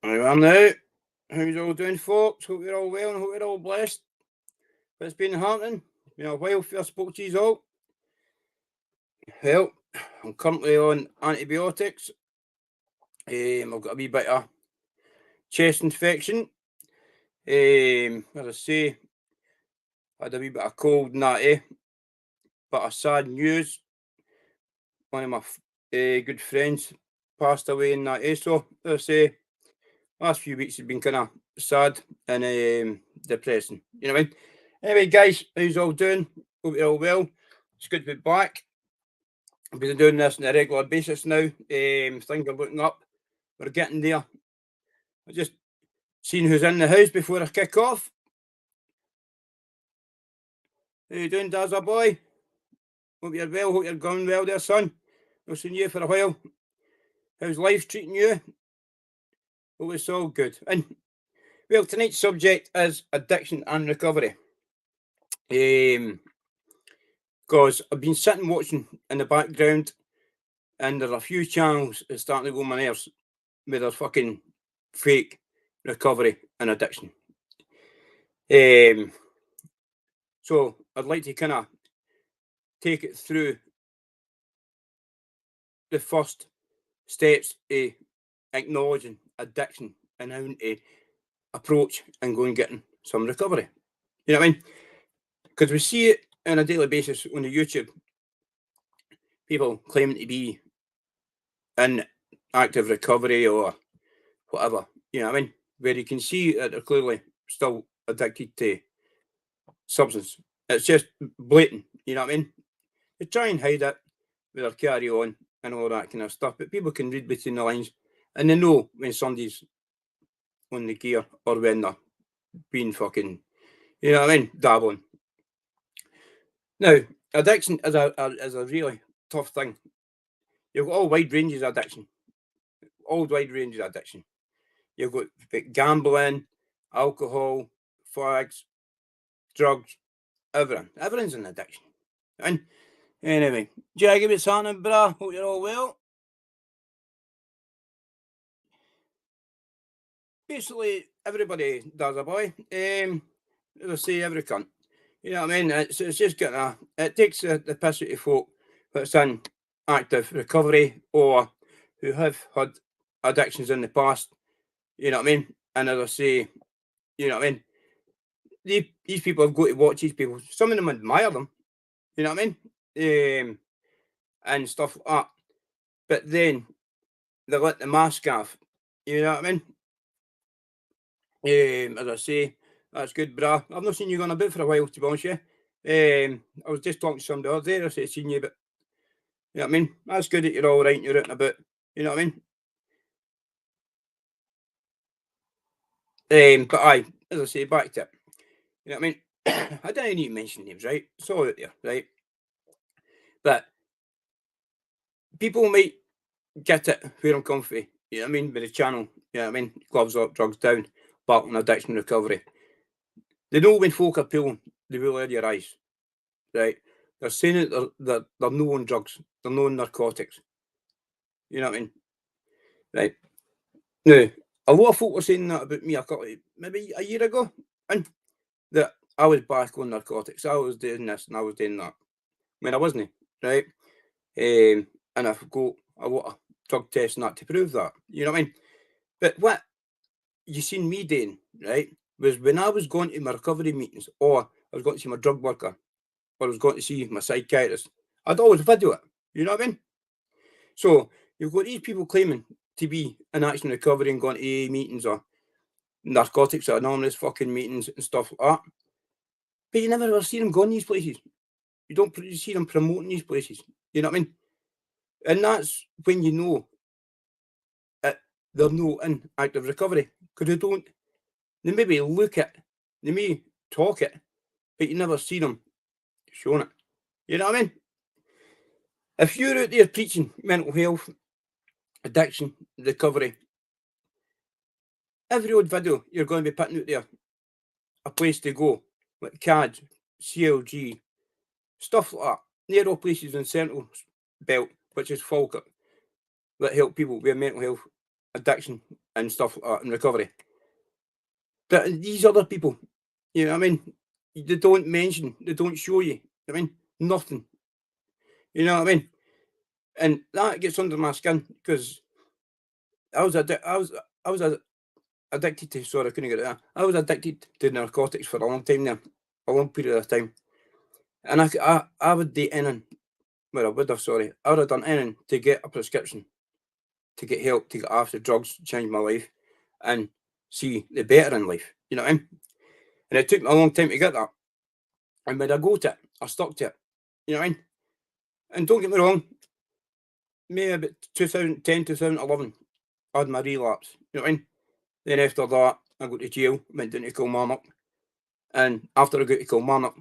Here I am now. How's all doing, folks? Hope you're all well and hope you're all blessed. What's been happening? It's been a while since I spoke to you all. Well, I'm currently on antibiotics. I've got a wee bit of chest infection. As I say, I had a wee bit of cold and that, But a sad news. One of my good friends passed away in that, So, as I say, last few weeks have been kind of sad and depressing. You know what I mean? Anyway, guys, how's all doing? Hope you're all well. It's good to be back. I've been doing this on a regular basis now. Things are looking up. We're getting there. I just seen who's in the house before I kick off. How you doing, Dazza boy? Hope you're well. Hope you're going well there, son. I've seen you for a while. How's life treating you? Hope it's all good. And well, tonight's subject is addiction and recovery. Because I've been sitting watching in the background, and there's a few channels that's starting to go on my nerves with their fucking fake recovery and addiction. So I'd like to kind of take it through the first steps of acknowledging addiction and how to approach and go and getting some recovery. You know what I mean? Because we see it on a daily basis on the YouTube. People claiming to be in active recovery or whatever. You know what I mean? Where you can see that they're clearly still addicted to substance. It's just blatant. You know what I mean? They try and hide it with their carry on and all that kind of stuff, but people can read between the lines and they know when somebody's on the gear or when they're being fucking, you know what I mean, dabbling. Now, addiction is a really tough thing. You've got all wide ranges of addiction. All wide ranges of addiction. You've got gambling, alcohol, fags, drugs, everything. Everything's an addiction. And anyway, Jaggy, what's happening, brah? Hope you're all well. Basically, everybody does a boy. As I say, every cunt. You know what I mean? It's just getting it takes the piss out of folk that's in active recovery or who have had addictions in the past. You know what I mean? And as I say, you know what I mean? These people have got to watch these people. Some of them admire them. You know what I mean? And stuff like that. But then they let the mask off. You know what I mean? As I say, that's good, brah. I've not seen you gone a bit for a while, to be honest with you. I was just talking to somebody the other day. I said, seen you, but you know what I mean? That's good that you're all right and you're out and about. You know what I mean? But as I say, back to it. You know what I mean? I didn't need to mention names, right? It's all out there, right? But people might get it where I'm comfy. You know what I mean? With the channel. You know what I mean? Gloves up, drugs down, back on addiction recovery. They know when folk are pulling the wool out of your eyes, right? They're saying that they're no on drugs, they're no on narcotics. You know what I mean? Right. Now, a lot of folk were saying that about me a couple, maybe a year ago, and that I was back on narcotics. I was doing this and I was doing that. When I wasn't, right? And I've got a lot of drug tests and that to prove that. You know what I mean? But what you seen me doing, right, was when I was going to my recovery meetings or I was going to see my drug worker or I was going to see my psychiatrist, I'd always video it. You know what I mean? So you've got these people claiming to be in action recovery and going to AA meetings or narcotics or anonymous fucking meetings and stuff like that. But you never ever see them going these places. You don't see them promoting these places. You know what I mean? And that's when you know they're not in active recovery because they maybe look it, they may talk it, but you never see them showing it. You know what I mean? If you're out there preaching mental health, addiction, recovery, every old video you're going to be putting out there, a place to go, like CAD, CLG, stuff like that. They're all places in Central Belt, which is Falkirk, that help people with mental health, addiction, and stuff like that in recovery. But these other people, you know what I mean? They don't mention, they don't show you. I mean, nothing. You know what I mean? And that gets under my skin because I was addicted to. Sorry, I couldn't get it out. I was addicted to narcotics for a long time now, a long period of time. And I would do anything. Well, I would have. Sorry, I would have done anything to get a prescription, to get help, to get off the drugs, to change my life, and see the better in life. You know what I mean? And it took me a long time to get that. And when I go to it, I stuck to it. You know what I mean? And don't get me wrong, maybe about 2010, 2011, I had my relapse. You know what I mean? Then after that, I got to jail, went down to Kilmarnock. And after I got to Kilmarnock,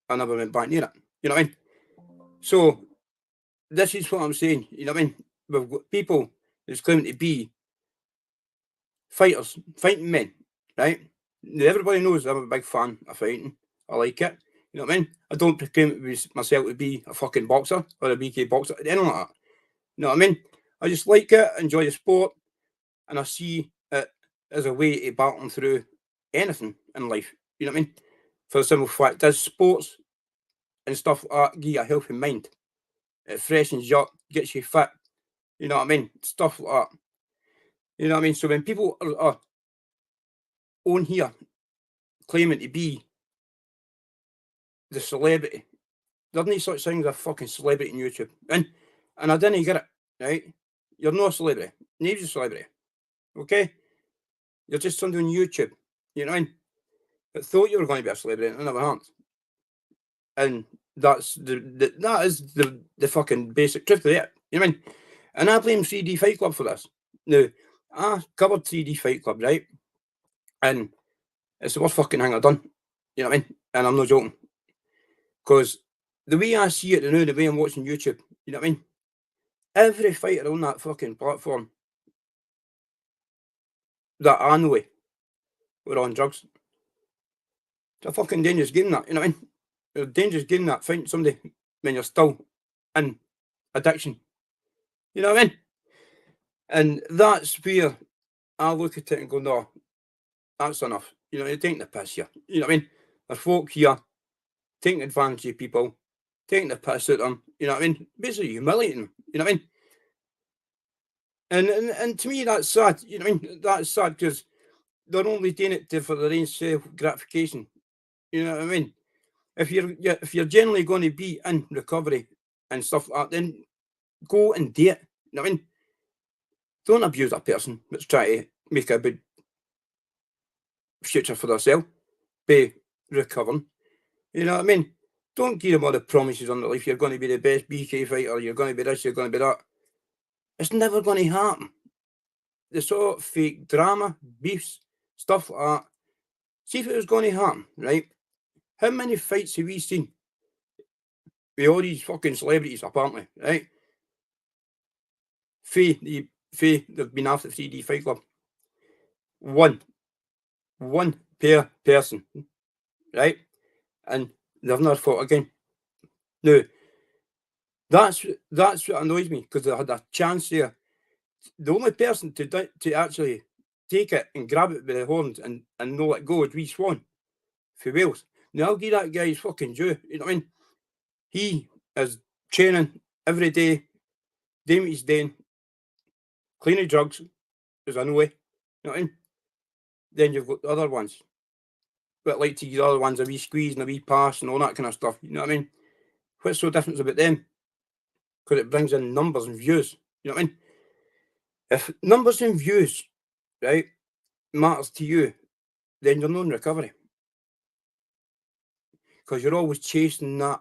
I never went back near it. You know what I mean? So, this is what I'm saying. You know what I mean? We've got people that's claiming to be fighters, fighting men, right? Now, everybody knows I'm a big fan of fighting. I like it. You know what I mean? I don't proclaim myself to be a fucking boxer or a BK boxer, anything like that. You know what I mean? I just like it, enjoy the sport, and I see it as a way to battle through anything in life. You know what I mean? For the simple fact, does sports and stuff like that give you a healthy mind? It freshens you up, gets you fit. You know what I mean? Stuff like that. You know what I mean? So when people are on here claiming to be the celebrity, there's no such thing as a fucking celebrity on YouTube. And I didn't get it, right? You're not a celebrity. Nobody's a celebrity. Okay? You're just somebody on YouTube. You know what I mean? But thought you were going to be a celebrity, and never have. And that's that is the fucking basic truth of it. You know what I mean? And I blame 3D Fight Club for this. Now, I covered 3D Fight Club, right? And it's the worst fucking thing I've done. You know what I mean? And I'm not joking. Because the way I see it now, the way I'm watching YouTube, you know what I mean? Every fighter on that fucking platform that I know were on drugs. It's a fucking dangerous game, that, you know what I mean? It's a dangerous game, that, fighting somebody when you're still in addiction. You know what I mean? And that's where I look at it and go, no, that's enough. You know, you're taking the piss here. You know what I mean? There's folk here taking advantage of people, taking the piss out of them. You know what I mean? Basically humiliating them. You know what I mean? And to me, that's sad. You know what I mean? That's sad because they're only doing it for their own self gratification. You know what I mean? If you're generally going to be in recovery and stuff like that, then go and do it. You know what I mean? Don't abuse a person that's trying to make a big future for themselves by recovering. You know what I mean? Don't give them all the promises on the life. You're going to be the best BK fighter. You're going to be this. You're going to be that. It's never going to happen. The sort of fake drama, beefs, stuff like that. See if it was going to happen, right? How many fights have we seen with all these fucking celebrities, apparently, right? They've been after 3D Fight Club. One per person, right? And they've never fought again. Now, that's what annoys me, because they had a chance there. The only person to actually take it and grab it by the horns and not let go is Rhys Swann for Wales. Now, I'll give that guy his fucking due. You know what I mean? He is training every day, doing what he's doing, cleaning drugs, as I know it. You know what I mean? Then you've got the other ones. But like to use the other ones, a wee squeeze and a wee pass and all that kind of stuff. You know what I mean? What's so different about them? Because it brings in numbers and views. You know what I mean? If numbers and views, right, matters to you, then you're not in recovery. Because you're always chasing that,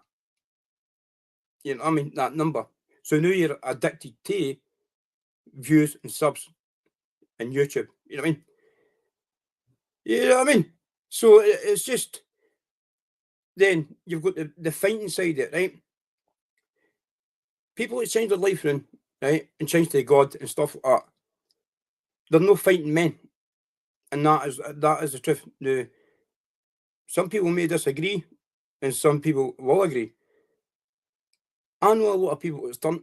you know what I mean, that number. So now you're addicted to views and subs and YouTube. You know what I mean? You know what I mean? So it's just, then you've got the fighting side of it, right? People that change their life around, right, and change to God and stuff like that, they're no fighting men. And that is the truth. Now, some people may disagree, and some people will agree. I know a lot of people that's turned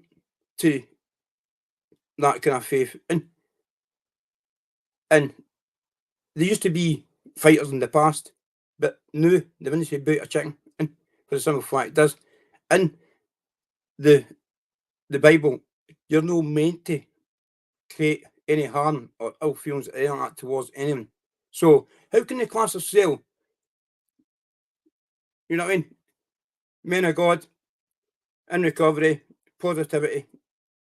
to that kind of faith, and And there used to be fighters in the past, but now they wouldn't say bout a chicken, and for the simple fact does. In the Bible, you're no meant to create any harm or ill feelings or anything like that towards anyone. So how can they class themselves, you know what I mean? Men of God, in recovery, positivity,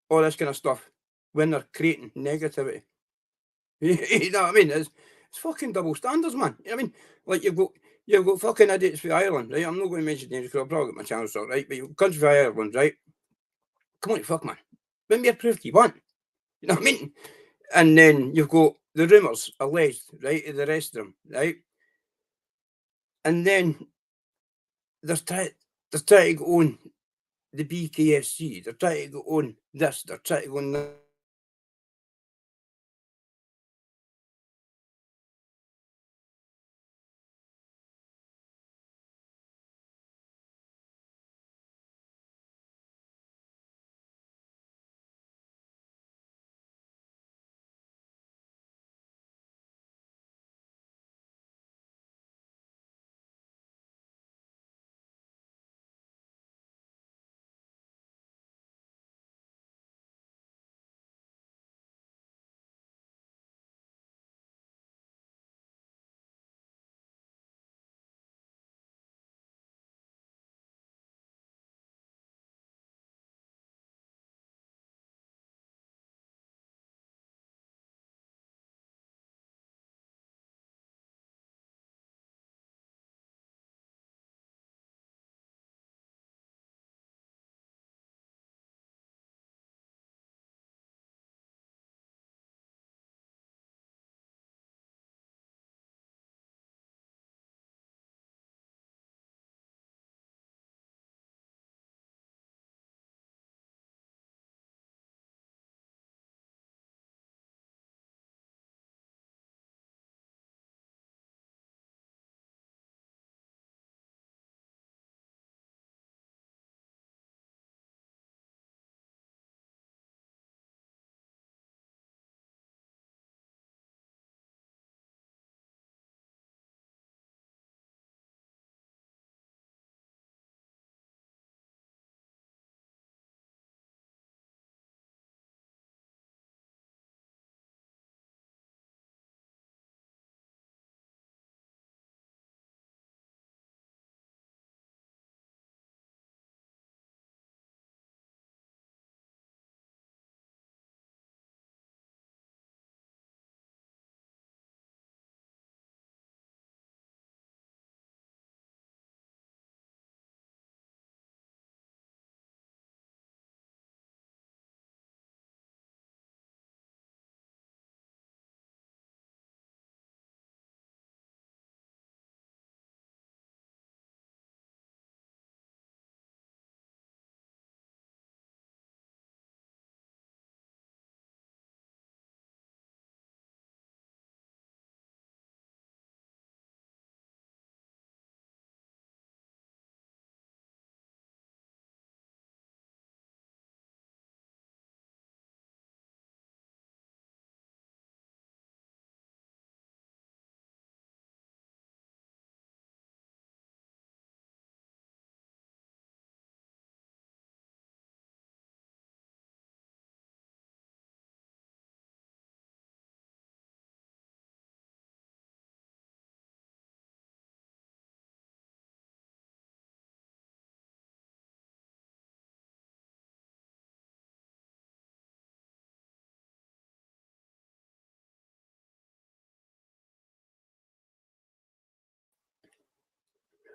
all this kind of stuff, when they're creating negativity. You know what I mean? It's fucking double standards, man. You know what I mean? Like you've got fucking idiots for Ireland, right? I'm not going to mention names because I'll probably get my channel shot, right? But you've got country for Ireland, right? Come on, fuck, man. Bring me a proof you want. You know what I mean? And then you've got the rumours alleged, right? Of the rest of them, right? And then they're trying to go on the BKFC. They're trying to go on this. They're trying to go on that.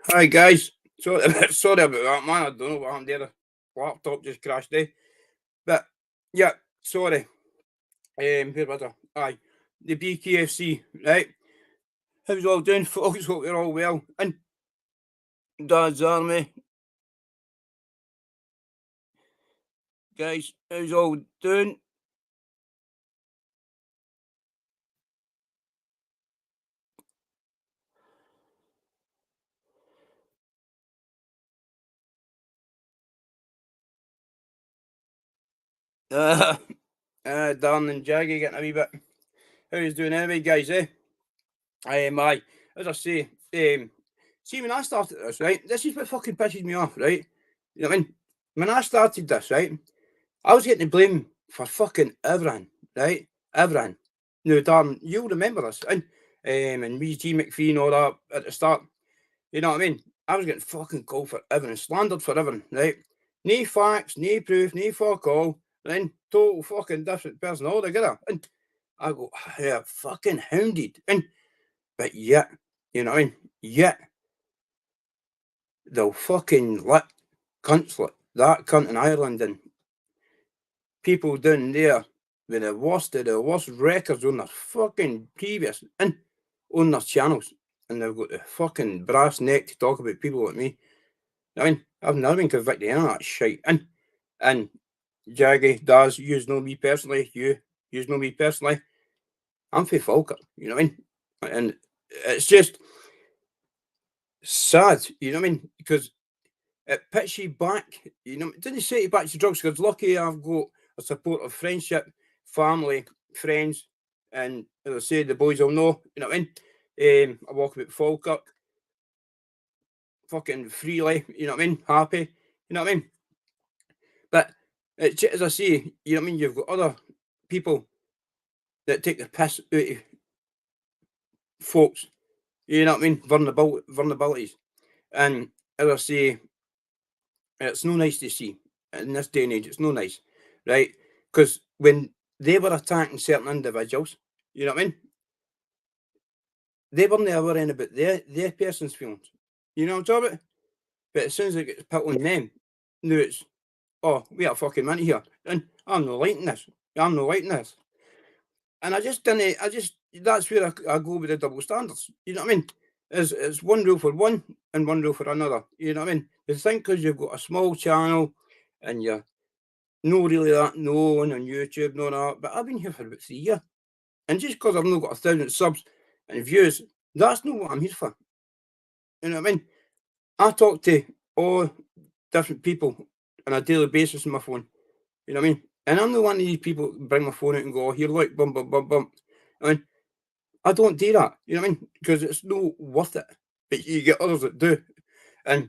Hi guys. Sorry, sorry about that, man. I don't know what happened there. The laptop just crashed there. But yeah, sorry. Where was I? Aye, the BKFC, right? How's all doing, folks? Hope you're all well. And Dad's Army, guys, how's all doing? Uh, Dan and Jaggy getting a wee bit How you doing anyway, guys, eh? Aye, as I say, see, when I started this, right, this is what fucking pisses me off, right? You know what I mean? When I started this, right, I was getting the blame for fucking everything, right? Everything. Now, darn, you'll remember this, and me, G. McPhee and all that at the start. You know what I mean? I was getting fucking called for everything, slandered for everything, right? No facts, no proof, no fuck all. Then total fucking different person altogether. And I go, yeah, fucking hounded. But yet, you know what I mean? Yet, they'll fucking let cunts like that cunt in Ireland and people down there with the worst of the worst records on their fucking previous and on their channels. And they've got the fucking brass neck to talk about people like me. I mean, I've never been convicted of any of that shit. And Jaggy does, you know me personally, you know me personally. I'm for Falkirk, you know what I mean? And it's just sad, you know what I mean? Because it puts you back, you know, it didn't set you back to drugs, because lucky I've got a support of friendship, family, friends, and as I say, the boys will know, you know what I mean? I walk about Falkirk, fucking freely, you know what I mean? Happy, you know what I mean? But as I say, you know what I mean? You've got other people that take the piss out of folks, you know what I mean? Vulnerabilities. And as I say, it's no nice to see in this day and age. It's no nice, right? Because when they were attacking certain individuals, you know what I mean? They weren't worrying about their person's feelings. You know what I'm talking about? But as soon as it gets put on them, now it's, oh, we are fucking money here. And I'm not liking this. I'm not liking this. And I just didn't, that's where I go with the double standards. You know what I mean? It's one rule for one and one rule for another. You know what I mean? You think because you've got a small channel and you're no really that known on YouTube, no that, but I've been here for about 3 years. And just because I've not got 1,000 subs and views, that's not what I'm here for. You know what I mean? I talk to all different people on a daily basis on my phone. You know what I mean? And I'm the one of these people who bring my phone out and go, here, look, bum, bum, bum, bum. I mean, I don't do that. You know what I mean? Because it's no worth it. But you get others that do. And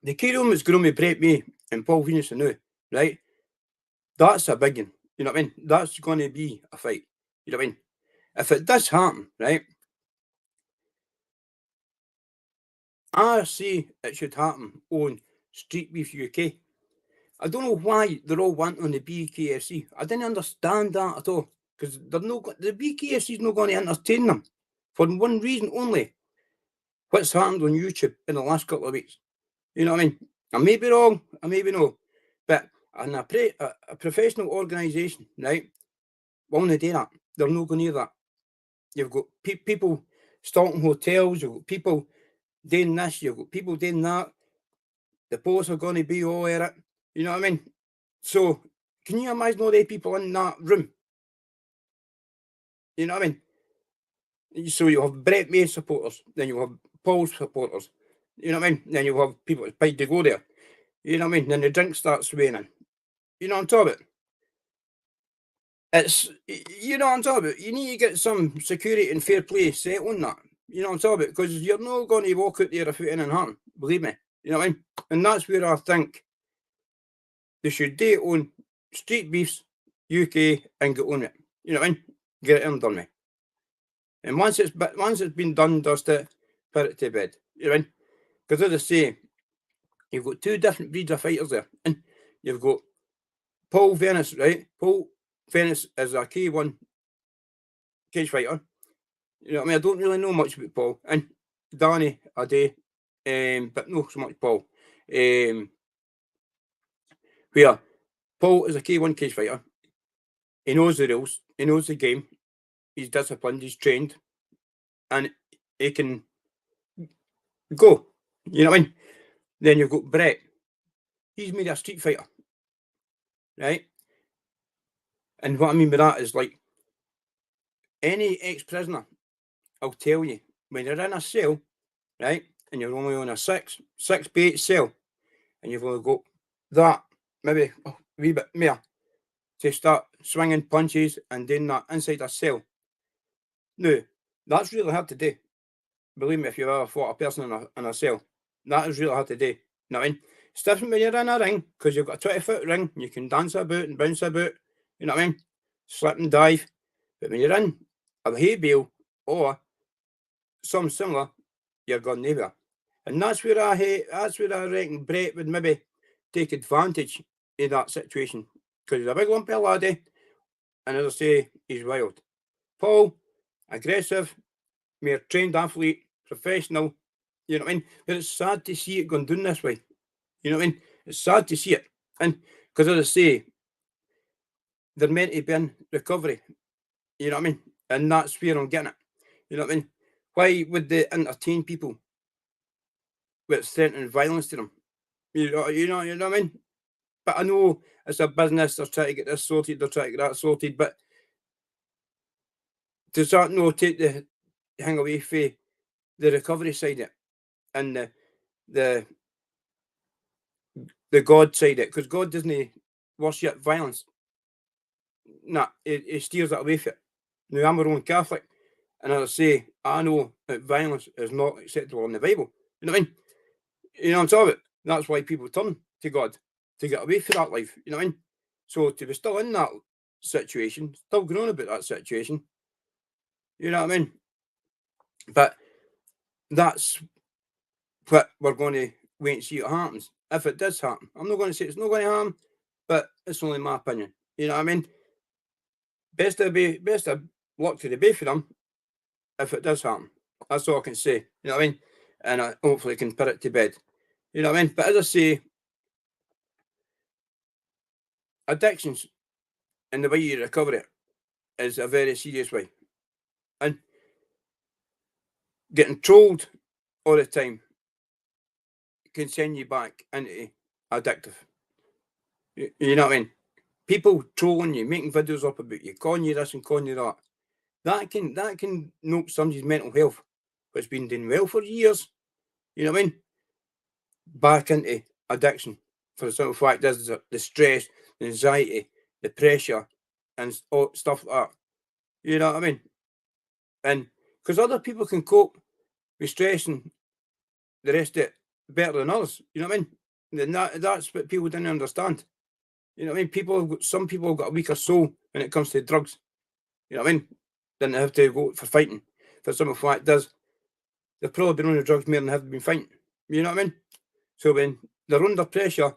the key room is going to break me and Paul Venus now, right? That's a big one. You know what I mean? That's going to be a fight. You know what I mean? If it does happen, right? I say it should happen on Street Beef UK. I don't know why they're all wanting on the BKFC. I didn't understand that at all. Because they're no, the BKFC is not going to entertain them. For one reason only. What's happened on YouTube in the last couple of weeks. You know what I mean? I may be wrong, I may be no. But in a professional organisation, right, won't do that. They're not going to do that. You've got people starting hotels, you've got people doing this, you've got people doing that. The posts are going to be all at it. You know what I mean? So, can you imagine all the people in that room? You know what I mean? So you have Brett May supporters, then you have Paul's supporters. You know what I mean? Then you have people that paid to go there. You know what I mean? Then the drink starts swaying. You know what I'm talking about? It's, you know what I'm talking about? You need to get some security and fair play set on that. You know what I'm talking about? Because you're not going to walk out there if it ain't harm. Believe me. You know what I mean? And that's where I think they should do it on Street Beefs UK and get on it. You know what I mean? Get it in done with. And once it's been done, dusted, put it to bed. You know what I mean? Because as I say, you've got two different breeds of fighters there. And you've got Paul Venice, right? Paul Venice is a K1 cage fighter. You know what I mean? I don't really know much about Paul. And Danny, I do. But not so much Paul. Where Paul is a K1 cage fighter. He knows the rules. He knows the game. He's disciplined. He's trained. And he can go. You know what I mean? Then you've got Brett. He's made a street fighter. Right? And what I mean by that is like any ex-prisoner, I'll tell you, when you're in a cell, right, and you're only on a six by 8 cell, and you've only got that, maybe a wee bit more, to start swinging punches and doing that inside a cell. Now, that's really hard to do. Believe me, if you've ever fought a person in a cell, that is really hard to do. You know what I mean? It's different when you're in a ring, because you've got a 20-foot ring, and you can dance about and bounce about, you know what I mean? Slip and dive. But when you're in a hay bale or something similar, you're going nowhere. And that's where I reckon Brett would maybe take advantage of that situation. Because he's a big lumpy laddie, and as I say, he's wild. Paul, aggressive, more trained athlete, professional, you know what I mean? But it's sad to see it going down this way. You know what I mean? It's sad to see it. And because as I say, they're meant to be in recovery. You know what I mean? And that's where I'm getting it. You know what I mean? Why would they entertain people with threatening violence to them? You know what I mean? But I know it's a business, they're trying to get this sorted, they're trying to get that sorted, but does that no take the hang away from the recovery side of it and the God side of it? Because God doesn't worship violence. Nah, he steers it away from it. Now, I'm a Roman Catholic, and as I say, I know that violence is not acceptable in the Bible. You know what I mean? You know what I'm talking about? That's why people turn to God, to get away from that life. You know what I mean? So to be still in that situation, still growing about that situation, you know what I mean? But that's what we're going to wait and see what happens. If it does happen, I'm not going to say it's not going to happen, but it's only my opinion. You know what I mean? Best of luck to the both of them if it does happen. That's all I can say. You know what I mean? And I hopefully can put it to bed. You know what I mean? But as I say, addictions and the way you recover it is a very serious way. And getting trolled all the time can send you back into addictive. You know what I mean? People trolling you, making videos up about you, calling you this and calling you that. That can knock somebody's mental health, which has been doing well for years. You know what I mean? Back into addiction. For the simple fact is the stress, the anxiety, the pressure, and all stuff like that. You know what I mean? And because other people can cope with stress and the rest of it better than others. You know what I mean? And that's what people didn't understand. You know what I mean? Some people have got a weaker soul when it comes to drugs. You know what I mean? Then they have to go for fighting. For some of fact does, they've probably been on the drugs more than have been fighting. You know what I mean? So when they're under pressure,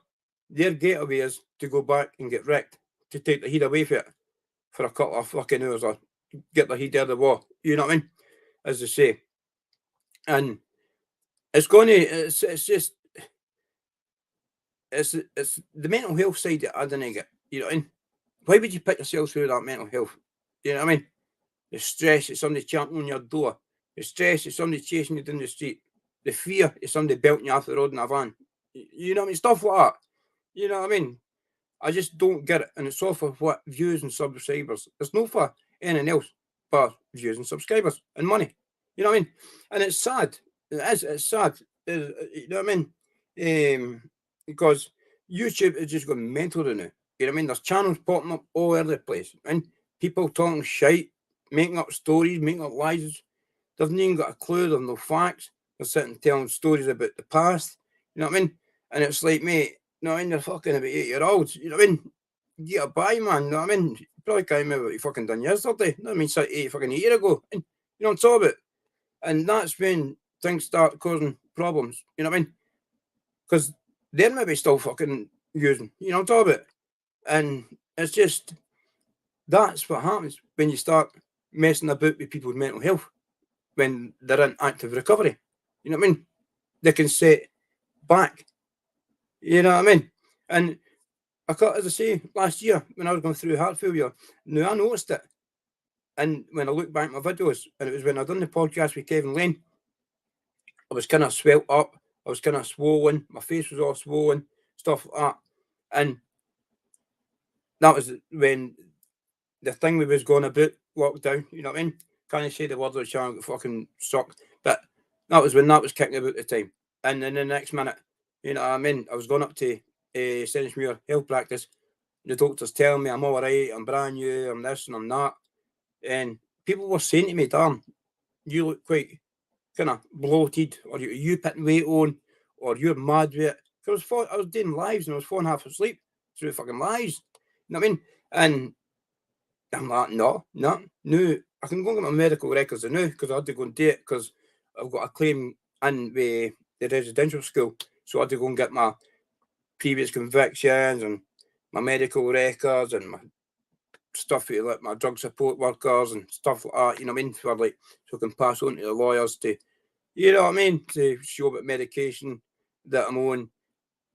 their getaway is to go back and get wrecked, to take the heat away from it for a couple of fucking hours or get the heat out of the war. You know what I mean? As they say. And it's just it's the mental health side that I didn't get. You know what I mean? Why would you put yourself through that mental health? You know what I mean? The stress that somebody champing on your door, the stress that somebody chasing you down the street, the fear of somebody belting you off the road in a van. You know what I mean? Stuff like that. You know what I mean? I just don't get it. And it's all for what? Views and subscribers. It's not for anything else but views and subscribers and money. You know what I mean? And it's sad. It's sad. You know what I mean? Because YouTube is just going mental now. You know what I mean? There's channels popping up all over the place. And people talking shite, making up stories, making up lies. They've not even got a clue. They've no facts. They're sitting telling stories about the past. You know what I mean? And it's like, mate, you know what I mean? They're fucking about 8-year-olds. You know what I mean? Get a buy, man. You know what I mean? You probably can't remember what you fucking done yesterday. You know what I mean? So 8 fucking year ago. And you know what I'm talking about? And that's when things start causing problems. You know what I mean? Because they're maybe still fucking using. You know what I'm talking about? And it's just, that's what happens when you start messing about with people's mental health when they're in active recovery. You know what I mean? They can set back. You know what I mean? And as I say, last year when I was going through heart failure, now I noticed it. And when I look back at my videos, and it was when I done the podcast with Kevin Lane, I was kind of swelled up, I was kind of swollen, my face was all swollen, stuff like that. And that was when the thing we was going about lockdown, you know what I mean? Can't say the word of the channel, get fucking sucked. But that was when that was kicking about the time. And then the next minute, you know what I mean? I was going up to Sedgemoor health practice. The doctor's telling me I'm all right, I'm brand new, I'm this and I'm that. And people were saying to me, "Damn, you look quite kind of bloated, or you putting weight on, or you're mad with it." I was doing lives and I was falling half asleep through fucking lives. You know what I mean? And I'm like, no. I can go and get my medical records now because I had to go and do it because I've got a claim in with the residential school. So I had to go and get my previous convictions and my medical records and my stuff with like my drug support workers and stuff like that, you know what I mean? For like, so I can pass on to the lawyers to, you know what I mean? To show about medication that I'm on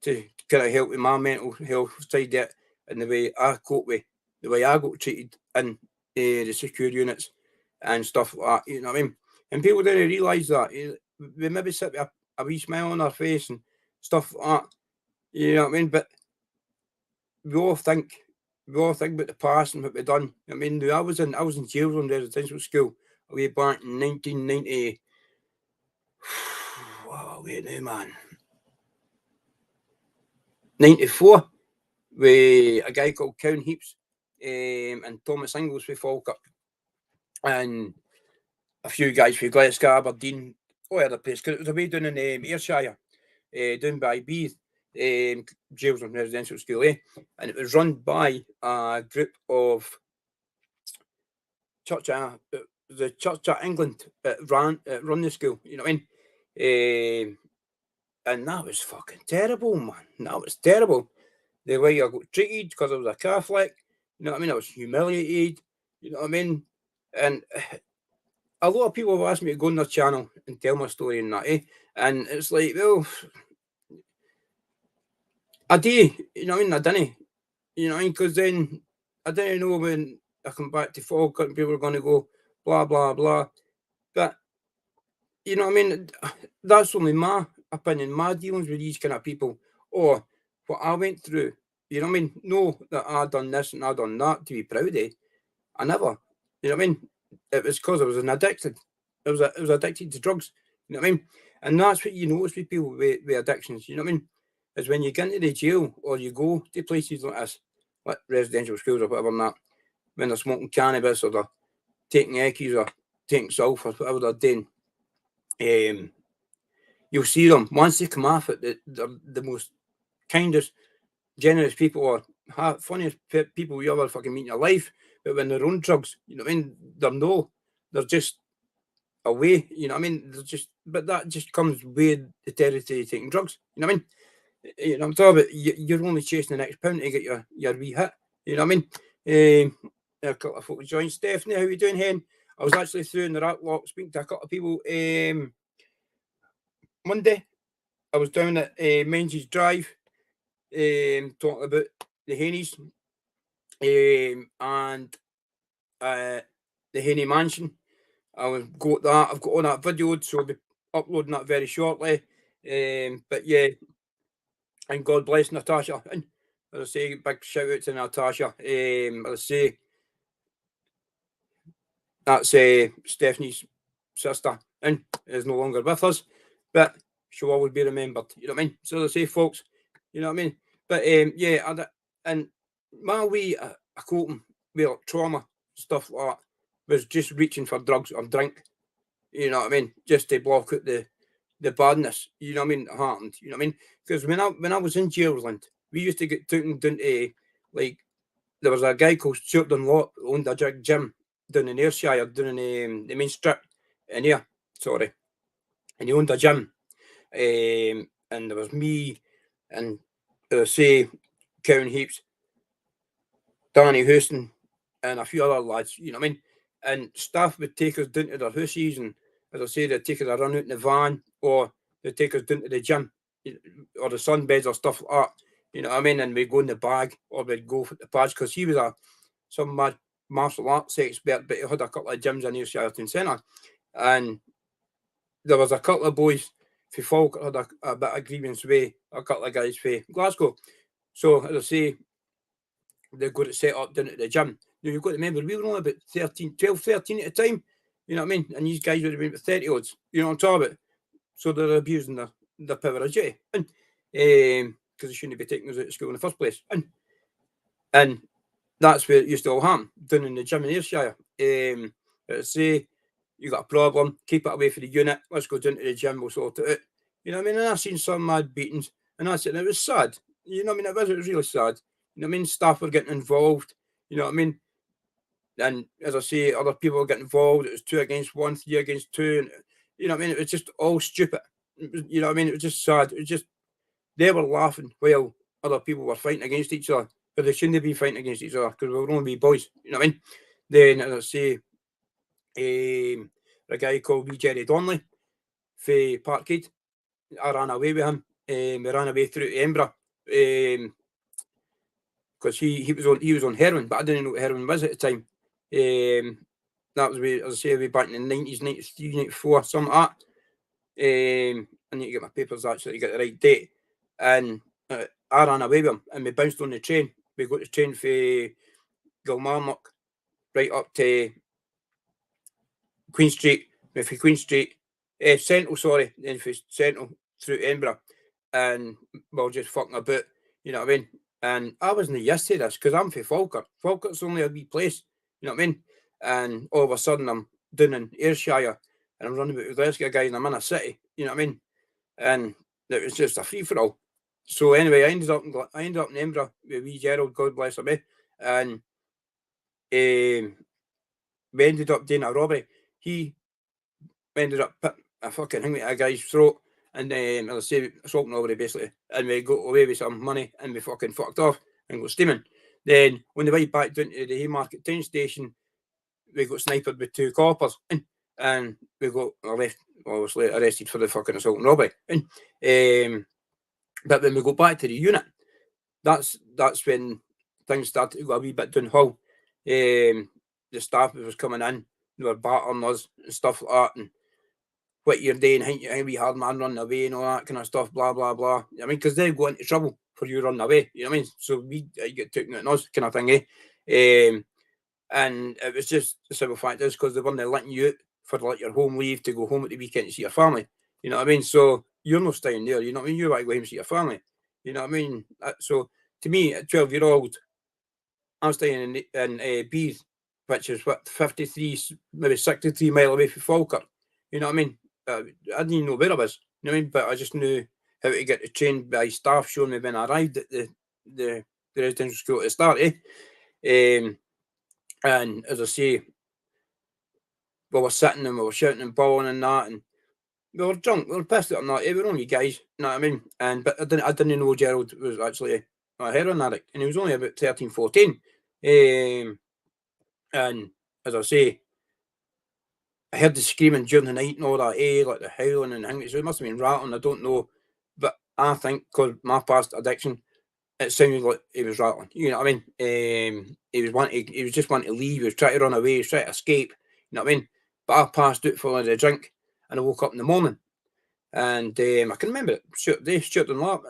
to kind of help with my mental health side of it and the way I cope with the way I got treated in the secure units and stuff like that, you know what I mean? And people didn't realise that. We maybe sit with a wee smile on our face and stuff like that, you know what I mean? But we all think about the past and what we've done. I mean, I was in jail in residential school way back in 1990. Wow, wait now, man. 94 with a guy called Cowan Heaps and Thomas Ingles with Falkirk and a few guys from Glasgow, Aberdeen, all other place because it was away down in Ayrshire, down by Beith, jails and residential school, and it was run by a group of the Church of England run the school, you know what I mean? And that was fucking terrible, man. That was terrible. The way I got treated because I was a Catholic, you know what I mean? I was humiliated, you know what I mean? And a lot of people have asked me to go on their channel and tell my story and that, And it's like, well, I do, you know what I mean? I didn't, you know what I mean? Because then I didn't know when I come back to Falkirk and people were going to go, blah, blah, blah. But, you know what I mean? That's only my opinion, my dealings with these kind of people, or what I went through. You know what I mean? No, that I done this and I done that to be proud of. I never. You know what I mean? It was because I was an addicted. I was addicted to drugs. You know what I mean? And that's what you notice with people with addictions. You know what I mean? Is when you get into the jail or you go to places like this, like residential schools or whatever, and that, when they're smoking cannabis or they're taking eckies or taking sulf or whatever they're doing, you'll see them once they come off it. They're the most kindest, generous people or funniest people you ever fucking meet in your life. But when they're on drugs, you know what I mean? They're just away, you know what I mean? But that just comes with the territory of taking drugs, you know what I mean? You know, I'm talking about you're only chasing the next pound to get your wee hit, you know what I mean? A couple of folks joined. Stephanie, how you doing, Hen? I was actually through in the rat lock speaking to a couple of people Monday. I was down at Menzies Drive talking about the Haney's and the Haney Mansion. I've got all that videoed, so I'll be uploading that very shortly. But yeah, and God bless Natasha. And as I say, big shout out to Natasha. As I say, that's Stephanie's sister, and is no longer with us, but she'll always be remembered. You know what I mean? So as I say, folks, you know what I mean? But yeah, and my way of coping with like, trauma stuff like that was just reaching for drugs or drink. You know what I mean? Just to block out the badness. You know what I mean? That happened. You know what I mean? Because when I was in Jailsland, we used to get taken down to like there was a guy called Stuart Dunlop who owned a gym down in Ayrshire, down in the main strip in here. Sorry, and he owned a gym. And there was me and say Cowan Heaps, Danny Houston, and a few other lads. You know what I mean? And staff would take us down to their houses, and as I say, they'd take us a run out in the van, or they'd take us down to the gym, or the sunbeds or stuff like that. You know what I mean? And we'd go in the bag, or we'd go for the pads, because he was some mad martial arts expert, but he had a couple of gyms in East Sheraton Centre. And there was a couple of boys for Falkirk had a bit of grievance with a couple of guys for Glasgow. So, as I say, they got it set up down at the gym. Now, you've got to remember, we were only about 12, 13 at the time. You know what I mean? And these guys would have been about 30 odds. You know what I'm talking about? So they're abusing their power of duty. And because they shouldn't be taking us out of school in the first place. And that's where it used to all happen, down in the gym in Ayrshire. Say you got a problem, keep it away from the unit. Let's go down to the gym, we'll sort it out. You know what I mean? And I've seen some mad beatings, and that's it. And it was sad. You know what I mean? It was really sad. You know what I mean? Staff were getting involved. You know what I mean? And as I say, other people were getting involved. It was 2 against 1, 3 against 2, and you know what I mean? It was just all stupid. You know what I mean? It was just sad. It was just they were laughing while other people were fighting against each other, but they shouldn't be fighting against each other because we were only boys. You know what I mean? Then, as I say, a guy called wee Jerry Donnelly for Parkhead, I ran away with him. We ran away through to Edinburgh because he was on heroin, but I didn't know what heroin was at the time. That was way, as I say, way back in the 90s, 93, 94, something like that. I need to get my papers actually to get the right date. And I ran away with him, and we bounced on the train. We got the train for Gilmarnock right up to Queen Street, from Queen Street, Central, sorry, then from Central through Edinburgh, and we were just fucking about, you know what I mean? And I wasn't used to this because I'm from Falkirk. Falkirk's only a wee place, you know what I mean? And all of a sudden I'm down in Ayrshire and I'm running about with rescue guys and I'm in a city, you know what I mean? And it was just a free for all. So anyway, I ended up in Edinburgh with wee Gerald, God bless him, and we ended up doing a robbery. He ended up putting a fucking thing with a guy's throat, and as I say, assault and robbery basically, and we got away with some money, and we fucking fucked off and got steaming. Then when they went back down to the Haymarket town station, we got sniped with 2 coppers, and we got obviously arrested for the fucking assault and robbery. But when we go back to the unit, that's when things started to go a wee bit downhill. The staff was coming in, they were battering us and stuff like that, and what you're doing, how we hard man running away and all that kind of stuff, blah blah blah. I mean, because they go into trouble for you running away, you know what I mean? So we get taken out on us kind of thing, and it was just the simple fact is because they weren't letting you out for like your home leave to go home at the weekend to see your family, you know what I mean? So you're not staying there, you know what I mean? You want to go home and see your family, you know what I mean? So to me, at 12-year-old, I'm staying in Beith, which is what 53, maybe 63 mile away from Falkirk, you know what I mean? I didn't even know where I was, you know what I mean? But I just knew how to get the train by staff showing me when I arrived at the residential school at the start, and as I say, we were sitting and we were shouting and bawling and that, and we were drunk, we were pissed at them that, we were only guys, you know what I mean? But I didn't know Gerald was actually a heroin addict, and he was only about 13, 14. And as I say, I heard the screaming during the night and all that, like the howling and things. So it must have been rattling, I don't know. But I think because my past addiction, it sounded like he was rattling. You know what I mean? He was just wanting to leave, he was trying to run away, he was trying to escape, you know what I mean? But I passed out for a drink and I woke up in the morning. And I can remember it. Stuart Dunlap,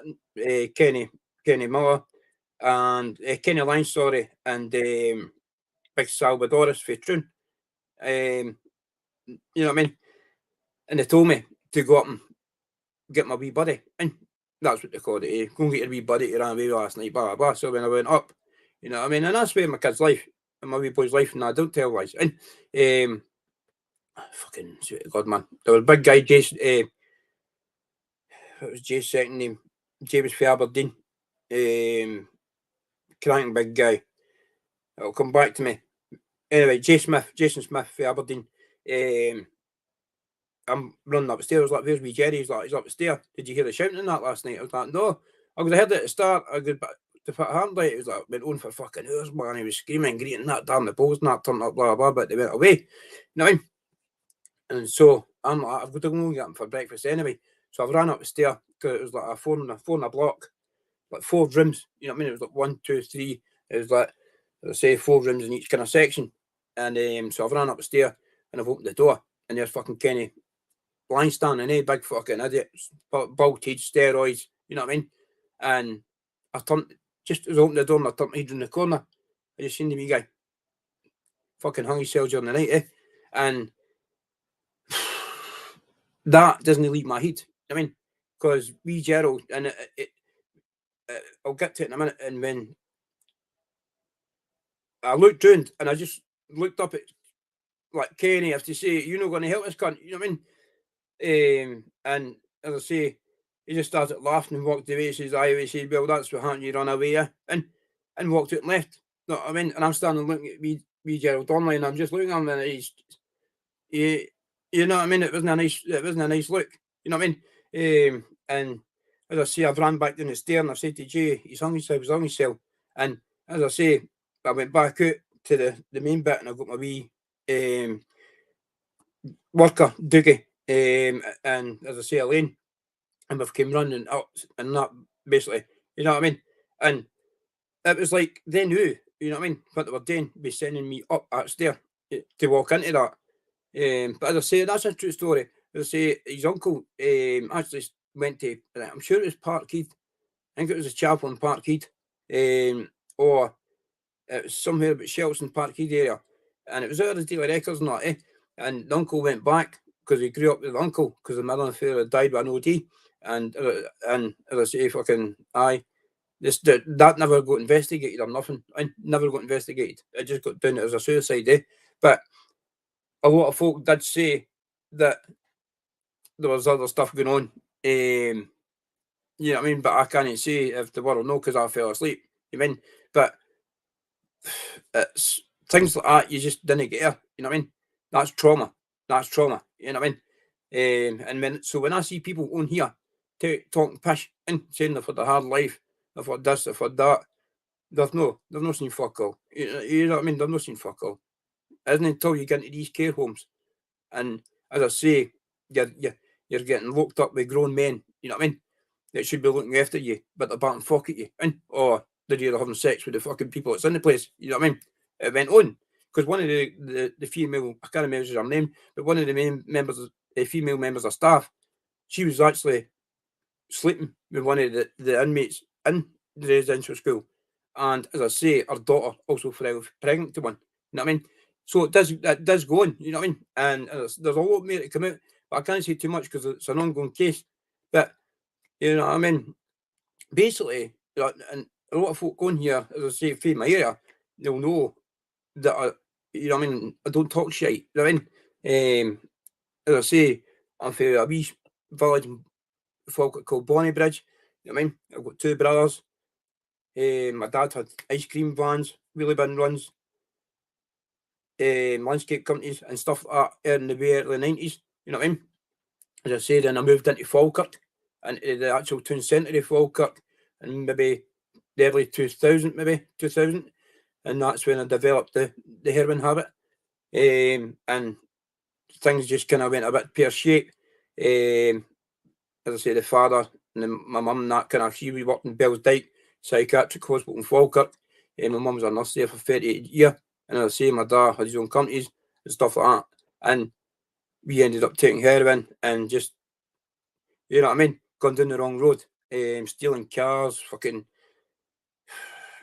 Kenny Miller, and Kenny Lyons, sorry, and Big Salvadoris for Troon. You know what I mean? And they told me to go up and get my wee buddy. And that's what they called it. Go and get your wee buddy to ran away last night, blah, blah, blah. So when I went up, you know what I mean? And that's where my kid's life and my wee boy's life, and I don't tell lies. And fucking sweet God, man. There was a big guy, Jason, what was Jay's second name? Jay was for Aberdeen. Cranking big guy. It'll come back to me. Anyway, Jason Smith for Aberdeen. I'm running upstairs, like, where's wee Jerry? He's like, he's up the stair. Did you hear the shouting in that last night? I was like, no. I heard it at the start. I go back to put a hand light. It was like, went on for fucking hours, man. He was screaming, greeting that damn the post and that turned up, blah, blah, but they went away. You know what I mean? And so I'm like, I've got to go and get them for breakfast anyway. So I've ran up the stair because it was like a four in a block, like 4 rooms. You know what I mean? It was like 1, 2, 3. It was like, as I say, 4 rooms in each kind of section. And so I've ran up the stair and I've opened the door and there's fucking Kenny Lyons standing, big fucking idiot, bolted, steroids, you know what I mean? And I turned, just as I opened the door and I turned my head in the corner, I just seen the wee guy fucking hung himself during the night, And that doesn't leave my head, I mean, because wee Gerald, and I'll get to it in a minute, and when I looked round and I just looked up at like Kenny have to say, you're not going to help this cunt, you know what I mean? And as I say, he just started laughing and walked away. He says, he says, well, that's what happened, you run away, yeah? And walked out and left. You know what I mean? And I'm standing looking at me Gerald Donnelly, and I'm just looking at him, and you know what I mean? It wasn't a nice look. You know what I mean? And as I say, I've ran back down the stair and I've said to Jay, he's hung himself. And as I say, I went back out to the main bit and I got my wee worker, Dougie, and as I say, Elaine, and we've came running up and that basically, you know what I mean? And it was like they knew, you know what I mean, what they were doing by sending me up that stair to walk into that. But as I say, that's a true story. As I say, his uncle actually went to, I'm sure it was Parkhead. I think it was a chapel in Parkhead. Or it was somewhere about Shelton, Parkhead area. And it was out of the Daily Records and that, eh? And the uncle went back because he grew up with the uncle because the mother and father had died by an OD. And as I say, fucking, that never got investigated or nothing. I never got investigated. It just got done as a suicide, eh? But a lot of folk did say that there was other stuff going on. You know what I mean? But I can't say if the world know because I fell asleep. You mean? But it's things like that you just didn't get her. You know what I mean? That's trauma. That's trauma. You know what I mean? And when I see people on here talking pish and saying they've had a hard life, they've had this, they've had that, they've no seen fuck all. You know what I mean? They've no seen fuck all. Isn't it until you get into these care homes, and as I say, you're getting locked up with grown men. You know what I mean? That should be looking after you, but they're batting fuck at you, or they're having sex with the fucking people that's in the place. You know what I mean? It went on because one of the female, I can't remember her name, but one of the main members, female members of staff, she was actually sleeping with one of the inmates in the residential school, and as I say, her daughter also fell pregnant to one. You know what I mean? So it does go on. You know what I mean? And there's a lot more to come out, but I can't say too much because it's an ongoing case. But you know what I mean? Basically, and a lot of folk going here, as I say, from my area, they'll know that you know what I mean. I don't talk shit. You know what I mean? As I say, I'm from a wee village folk called Bonnybridge. You know what I mean? I've got two brothers. My dad had ice cream vans, wheelie bin runs, landscape companies and stuff like that in the early 90s. You know what I mean? As I said, then I moved into Falkirk, into the actual town centre of Falkirk, and maybe the early 2000, and that's when I developed the heroin habit. And things just kind of went a bit pear-shaped. As I say, the father and my mum and that kind of, she worked in Bellsdyke Psychiatric Hospital in Falkirk. My mum was a nurse there for 38 years. And as I say, my dad had his own companies and stuff like that. And we ended up taking heroin and just, you know what I mean, gone down the wrong road. Stealing cars, fucking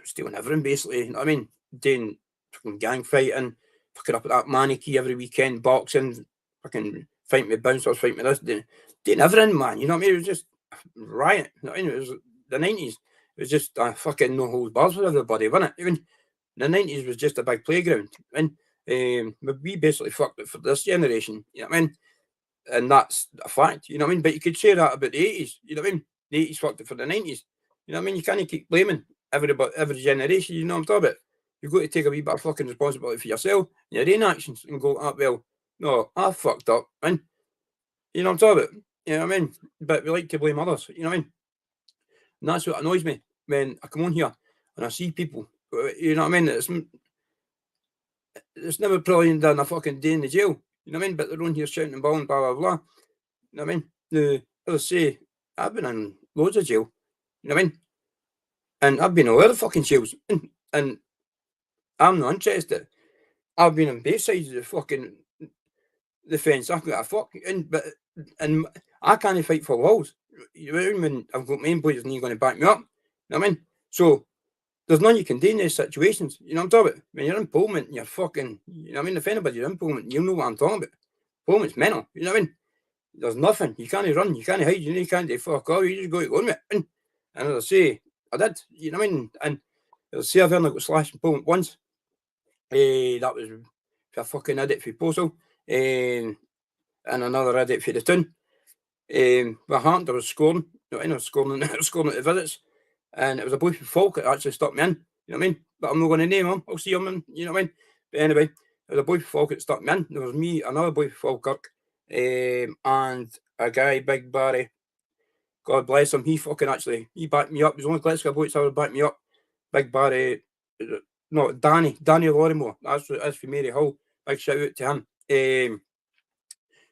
stealing everything basically. You know what I mean? Doing fucking gang fighting, fucking up at that Manicky every weekend, boxing, fucking fighting with bouncers, fighting with this, doing everything, man. You know what I mean? It was just riot. You know what I mean? It was the 90s. It was just fucking no holds bars for everybody, wasn't it? Even the 90s was just a big playground. And we basically fucked it for this generation. You know what I mean? And that's a fact. You know what I mean? But you could say that about the 80s. You know what I mean? The 80s fucked it for the 90s. You know what I mean? You can't keep blaming every generation. You know what I'm talking about? You've got to take a wee bit of fucking responsibility for yourself and your own actions and go, well, no, I fucked up. And you know what I'm talking about? You know what I mean? But we like to blame others. You know what I mean? And that's what annoys me when I come on here and I see people. You know what I mean? It's never probably done a fucking day in the jail. You know what I mean? But they're on here shouting and bawling, blah, blah, blah. You know what I mean? As I say, I've been in loads of jail. You know what I mean? And I've been in a lot of fucking jails. And I'm not interested. I've been on both sides of the fucking the fence. I've got a fuck. And I can't fight for walls. You know what I mean? When I've got my employees and you're going to back me up. You know what I mean? So there's none you can do in these situations. You know what I'm talking about? When you're in Parliament and you're fucking, you know what I mean? If anybody's in Parliament, you know what I'm talking about. Parliament's mental. You know what I mean? There's nothing. You can't run. You can't hide. You can't do fuck all. You just go on with it. And as I say, I did. You know what I mean? And as I say, I've only got slashed in Parliament once. That was a fucking idiot for postal, and another idiot for the town. What happened, I was scoring, I was scoring, scoring at the visits, and it was a boy from Falk that actually stopped me in, you know what I mean? But I'm not going to name him, I'll see him, and you know what I mean? But anyway, there was a boy from Falk that stopped me in. There was me, another boy from Falkirk, and a guy, Big Barry, God bless him, he backed me up. He was only Glasgow boy that would back me up. Big Barry, no, Danny Lorrimore, that's from Mary Hall, big shout out to him.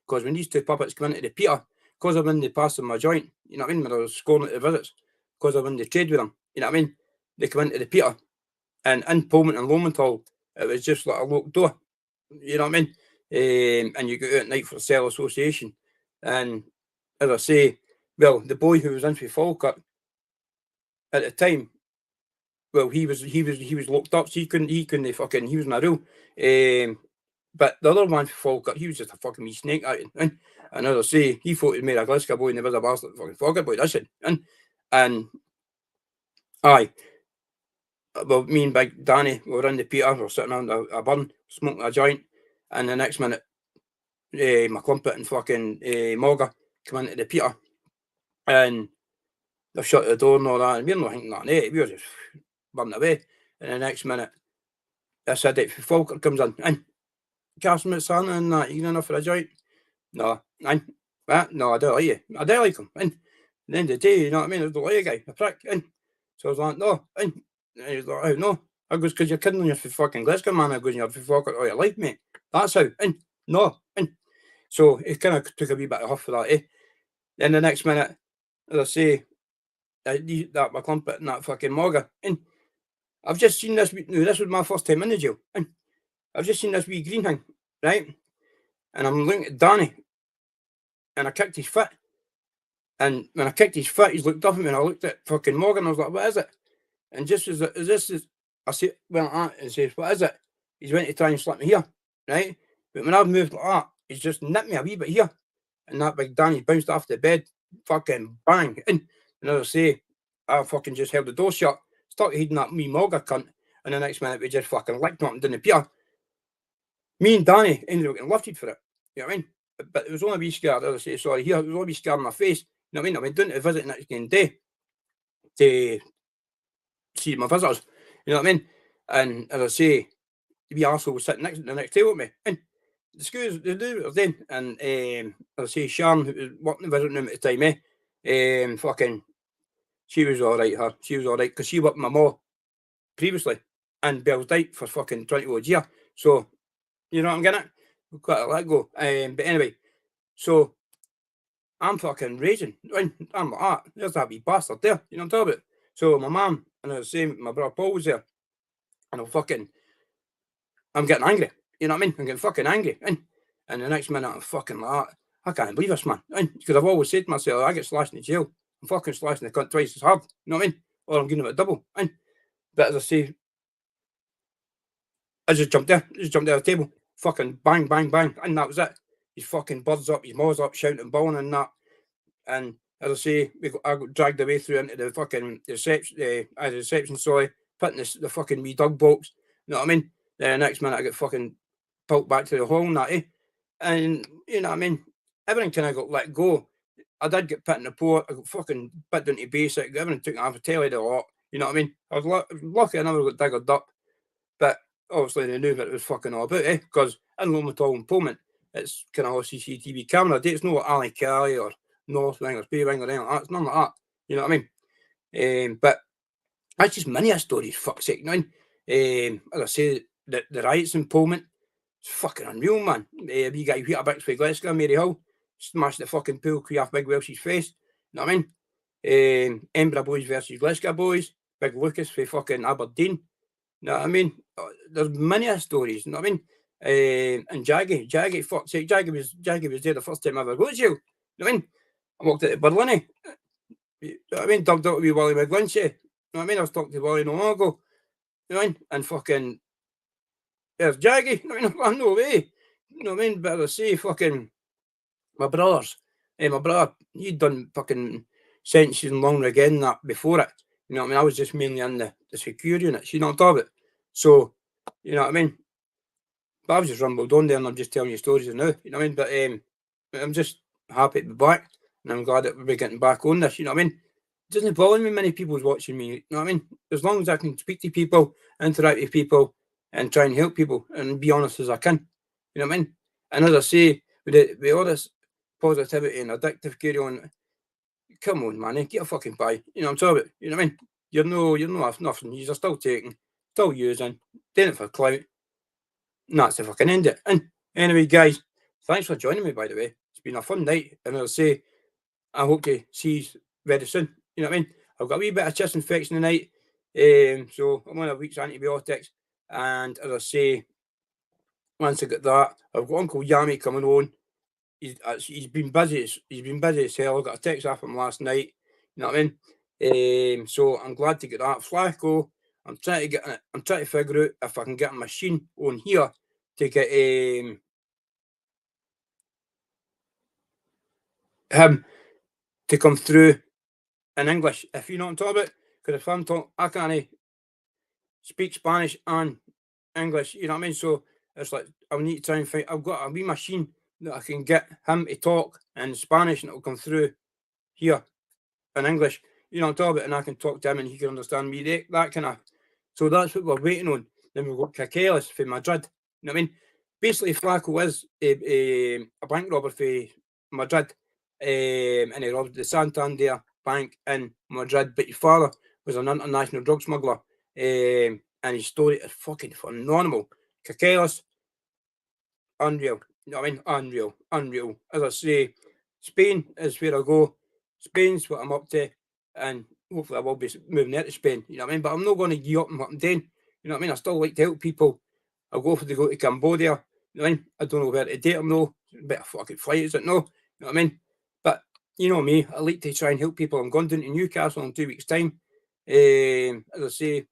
Because when these two puppets come into the Peter, because I'm in the passing my joint, you know what I mean, when I was scoring at the visits, because I'm in the trade with them, you know what I mean, they come into the Peter, and in Pullman and Lowenthal, it was just like a locked door, you know what I mean, and you go out at night for a cell association, and as I say, well, the boy who was in for Falkirk at the time, well, he was locked up, so he couldn't fucking, he was in a rule, but the other one for Falkirk, he was just a fucking wee snake out, and as I say, he thought he'd made a Glasgow boy and there was a bastard fucking Falkirk boy, that's it, and aye, well, me and Big Danny were in the Peter, we were sitting on a burn, smoking a joint, and the next minute, McClumpet and fucking Mogger come into the Peter, and they've shut the door and all that, and we're not thinking that, we were just burning away, and the next minute, this idiot for Falkirk comes in, Carson at Santa and that, you enough for a joint? No, no, I don't like you. I don't like him. And at the end of the day, you know what I mean? I don't like a guy, a prick. And so I was like, no. And he's like, oh, no. I goes, because you're kidding, you're for fucking Glasgow, man. I goes, you're for fucking all your life, mate. That's how. And no. And so it kind of took a wee bit of huff for that, Then the next minute, as I say, that McClumpet and that fucking Mogger. And I've just seen this, this was my first time in the jail. And I've just seen this wee green thing, right? And I'm looking at Danny, and I kicked his foot. And when I kicked his foot, he's looked up at me, and I looked at fucking Morgan, and I was like, what is it? And just as this is, I said, well, and says, what is it? He's went to try and slap me here, right? But when I've moved like that, he's just nipped me a wee bit here. And that big Danny bounced off the bed, fucking bang. And as I say, I fucking just held the door shut, started hitting that wee Morgan cunt, and the next minute we just fucking licked him up and didn't appear. Me and Danny ended up getting lifted for it. You know what I mean? But it was only a wee scar, as I say, sorry, here, it was only a wee scar on my face. You know what I mean? I went down to visit the next day to see my visitors. You know what I mean? And as I say, the wee arsehole was sitting the next table with me. And the schools, they do what they're doing. And as I say, Sharon, who was working the visiting room at the time, fucking, she was alright, her. She was alright, because she worked with my mum previously in Bellsdyke for fucking 20 odd years. So, you know what I'm getting at? We've got to let go. But anyway, so I'm fucking raging. I'm like, ah, there's that wee bastard there. You know what I'm talking about? So my mum and I was saying, my brother Paul was there. And I'm getting angry. You know what I mean? I'm getting fucking angry. And the next minute I'm fucking like, I can't believe this, man. Because I've always said to myself, I get slashed in the jail. I'm fucking slashing the cunt twice as hard. You know what I mean? Or I'm giving him a double. But as I say, I just jumped there. Just jumped there the table. Fucking bang, bang, bang. And that was it. His fucking buds up, his maws up, shouting and bawling and that. And as I say, I got dragged away through into the fucking reception, sorry, putting the fucking wee dog box. You know what I mean? Then the next minute I get fucking poked back to the hall and that, And you know what I mean? Everything kind of got let go. I did get put in the port. I got fucking put down to basic. Everything took half a tail a lot. You know what I mean? I was lucky I never got diggered up. But obviously they knew what it was fucking all about, Because in Lowenthal and Pullman, it's kind of all CCTV camera. It's not like Ali Kelly or North Wing or Bay Wing or anything like that. It's none like that. You know what I mean? But that's just many a stories, fuck's sake. You know? As I say, the riots in Pullman, it's fucking unreal, man. We got Weetabix for Glasgow, Mary Hall, smashed the fucking pool, clear off Big Welsh's face. You know what I mean? Embra boys versus Glasgow boys, Big Lucas for fucking Aberdeen. You know what I mean? There's many a stories, you know what I mean? And Jaggy, fuck's sake, Jaggy was there the first time I ever got to jail. You know what I mean? I walked out to Berlin. You know what I mean? Dugged up with Wally McGlinchey. You know what I mean? I was talking to Wally no long ago. You know what I mean? And fucking, there's Jaggy. You know what I mean? No way. You know what I mean? But as I say, fucking, my brothers, my brother, he'd done fucking sentences in Long again that before it. You know what I mean? I was just mainly in the secure units, you know what I'm talking about? So, you know what I mean? But I've just rumbled on there and I'm just telling you stories now, you know what I mean? But I'm just happy to be back and I'm glad that we're getting back on this, you know what I mean? It doesn't bother me many people's watching me, you know what I mean? As long as I can speak to people, interact with people and try and help people and be honest as I can, you know what I mean? And as I say, with all this positivity and addictive carry on, come on, man, get a fucking pie. You know what I'm talking about? You know what I mean? You're no off nothing. You're still taking, still using, doing it for clout. And that's the fucking end it. And anyway, guys, thanks for joining me, by the way. It's been a fun night. And I'll say, I hope to see you very soon. You know what I mean? I've got a wee bit of chest infection tonight. So I'm on a week's antibiotics. And as I say, once I get that, I've got Uncle Yami coming on. He's been busy. He's been busy as hell. I got a text off him last night. You know what I mean? So I'm glad to get that. Flacco, I'm trying to figure out if I can get a machine on here to get him to come through in English. If you know what I'm talking about, because if I'm talking, I can't speak Spanish and English. You know what I mean? So it's like I need to try and find. I've got a wee machine that I can get him to talk in Spanish and it'll come through here in English, you know, I'm talking about, and I can talk to him and he can understand me. That kind of. So that's what we're waiting on. Then we've got Caquelas for Madrid. You know what I mean? Basically, Flacco is a bank robber for Madrid, and he robbed the Santander Bank in Madrid. But his father was an international drug smuggler, and his story is fucking phenomenal. Caquelas, unreal. You know what I mean? Unreal, unreal. As I say, Spain is where I go. Spain's what I'm up to, and hopefully I will be moving there to Spain. You know what I mean? But I'm not going to give up on what I'm doing. You know what I mean? I still like to help people. I'll go for to go to Cambodia. You know what I mean? I don't know where to date them though. A bit of fucking flight, is it? No. You know what I mean? But you know me, I like to try and help people. I'm going down to Newcastle in 2 weeks' time. As I say,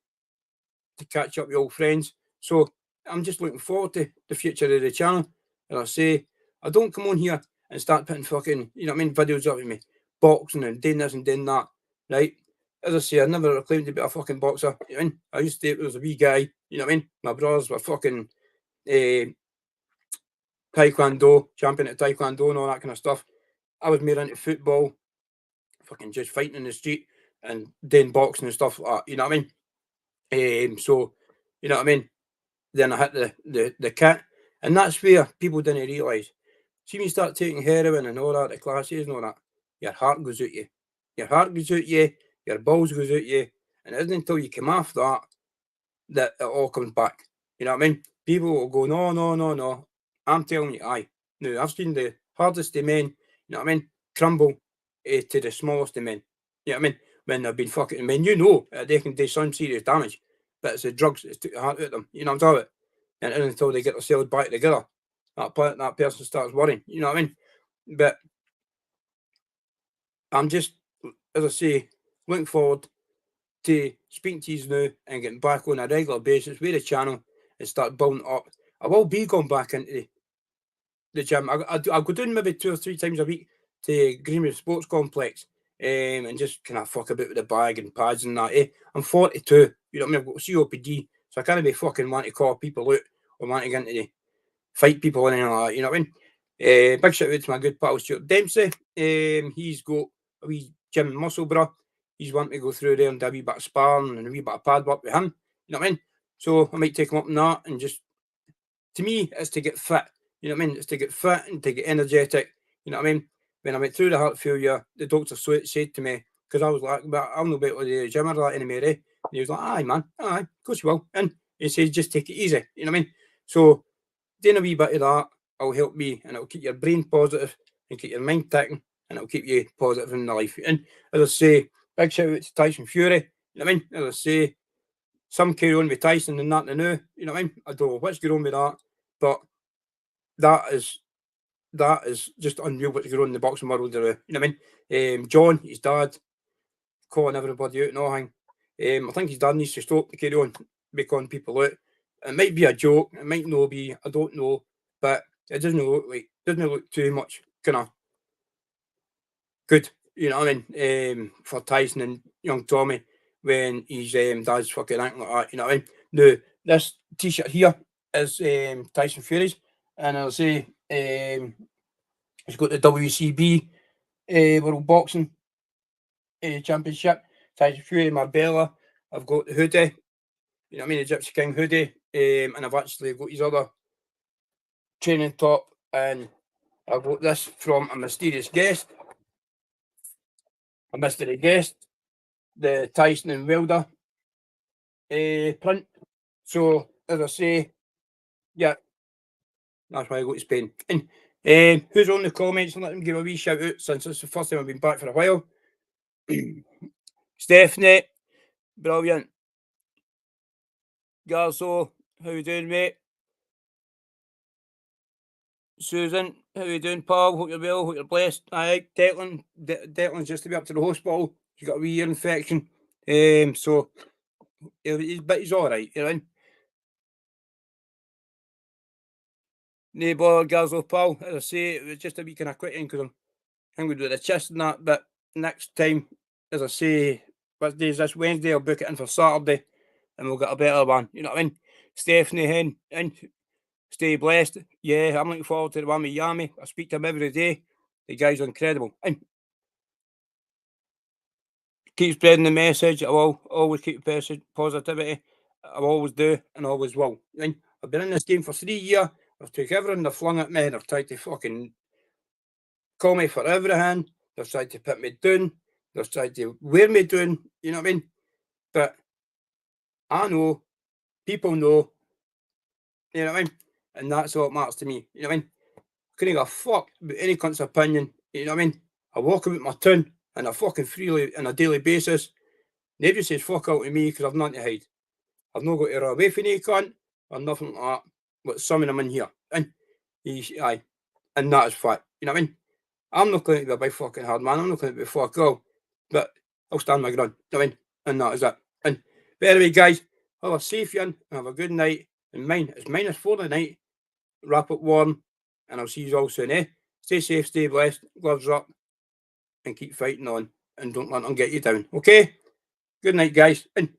to catch up with old friends. So I'm just looking forward to the future of the channel. As I say, I don't come on here and start putting fucking, you know what I mean, videos up with me, boxing and doing this and doing that, right? As I say, I never claimed to be a fucking boxer. You know what I mean? I used to, was a wee guy, you know what I mean? My brothers were fucking taekwondo, champion at taekwondo and all that kind of stuff. I was more into football, fucking just fighting in the street and doing boxing and stuff like that, you know what I mean? So, you know what I mean? Then I hit the kit, and that's where people didn't realise. See, when you start taking heroin and all that, the classes and all that, your heart goes out you. Your heart goes out you, your balls goes out you, and it isn't until you come off that that it all comes back. You know what I mean? People will go, no, no, no, no. I'm telling you, aye. Now, I've seen the hardest of men, you know what I mean, crumble to the smallest of men. You know what I mean? When they've been fucking men, you know they can do some serious damage, but it's the drugs that took the heart out of them. You know what I'm talking about? And until they get themselves back together, that person starts worrying. You know what I mean? But I'm just, as I say, looking forward to speaking to you now and getting back on a regular basis with the channel and start building up. I will be going back into the gym. I go down maybe 2 or 3 times a week to Greenwood Sports Complex and just kind of fuck about with the bag and pads and that. I'm 42, you know what I mean? I've got COPD, so I can't be fucking wanting to call people out or wanting to get into fight people and anything like that, you know what I mean? Big shout out to my good pal Stuart Dempsey. He's got a wee gym in Musselburgh. He's wanting to go through there and do a wee bit of sparring and a wee bit of pad work with him. You know what I mean? So I might take him up on that and just, to me, it's to get fit. You know what I mean? It's to get fit and to get energetic. You know what I mean? When I went through the heart failure, the doctor said to me, because I was like, but I'll no be able to do the gym or that anymore, eh? And he was like, aye, man, aye, of course you will. And he says, just take it easy. You know what I mean? So doing a wee bit of that will help me and it'll keep your brain positive and keep your mind ticking and it'll keep you positive in life. And as I say, big shout out to Tyson Fury. You know what I mean? As I say, some carry on with Tyson and that now. You know what I mean? I don't know what's going on with that, but that is just unreal what's going on in the boxing world. You know what I mean? John, his dad, calling everybody out and all thing. I think his dad needs to stop to carry on, be calling people out. It might be a joke, it might not be, I don't know, but it doesn't look too much kind of good, you know what I mean? For Tyson and young Tommy when his dad's fucking acting like that, you know what I mean? Now, this t-shirt here is Tyson Fury's, and I'll say he's got the WCB World Boxing Championship. Tyson Fury, Marbella. I've got the hoodie. You know what I mean? The Gypsy King hoodie. And I've actually got his other training top, and I've got this from a mysterious guest, a mystery guest, the Tyson and Wilder print. So as I say, yeah, that's why I go to Spain. And who's on the comments? Let them give a wee shout out since it's the first time I've been back for a while. Stephanie, brilliant. Garso, how you doing, mate? Susan, how you doing, pal? Hope you're well, hope you're blessed. Aye, Declan, Declan's just to be up to the hospital. He's got a wee ear infection. So he's all right, you know. No bother, Garzo, pal. As I say, it was just a wee kind of quick in because I'm hungry with the chest and that. But next time, as I say, what day is this? Wednesday, I'll book it in for Saturday and we'll get a better one. You know what I mean? Stephanie Hen, and stay blessed. Yeah, I'm looking forward to the one with Yami. I speak to him every day. The guy's incredible. And keep spreading the message. I will always keep positivity. I always do and always will. And I've been in this game for 3 years. I've took everything they've flung at me. They've tried to fucking call me for everything. They've tried to put me down. They've tried to wear me down. You know what I mean? But I know, people know. You know what I mean? And that's all that matters to me. You know what I mean? I couldn't give a fuck about any cunt's opinion. You know what I mean? I walk about my town and I fucking freely on a daily basis. Nobody says fuck out to me because I've nothing to hide. I've not got to run away from any cunt or nothing like that. But some of them in here. And aye. And that is fact. You know what I mean? I'm not going to be a big fucking hard man. I'm not going to be a fuck girl. But I'll stand my ground. You know what I mean? And that is it. And but anyway, guys, have a safe one and have a good night. And mine, it's -4 tonight. Wrap it warm. And I'll see you all soon, eh? Stay safe, stay blessed, gloves up, and keep fighting on. And don't let them get you down. Okay? Good night, guys. And